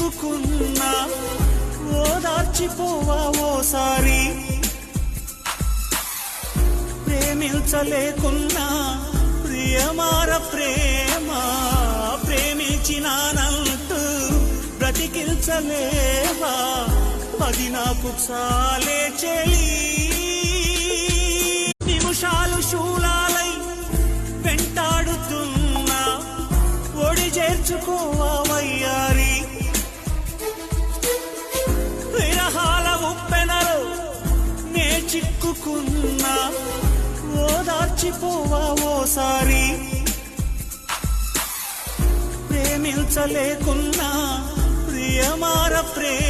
చిక్కుకున్నా ఓదార్చిపోవా ఓసారి. ప్రేమించలేకున్నా ప్రియమార ప్రేమ, ప్రేమించినానంటూ బ్రతికించలేవా, అది నాకు చాలే చెలి. నిమిషాలు శూలాలై వెంటాడుతున్నా ఒడి చేర్చుకోవా వయ్యారి. విరహాల ఉప్పెనలో నే చిక్కుకున్నా ఓదార్చిపోవా ఓసారి. ప్రేమించలేకున్నా ప్రియమార ప్రేమ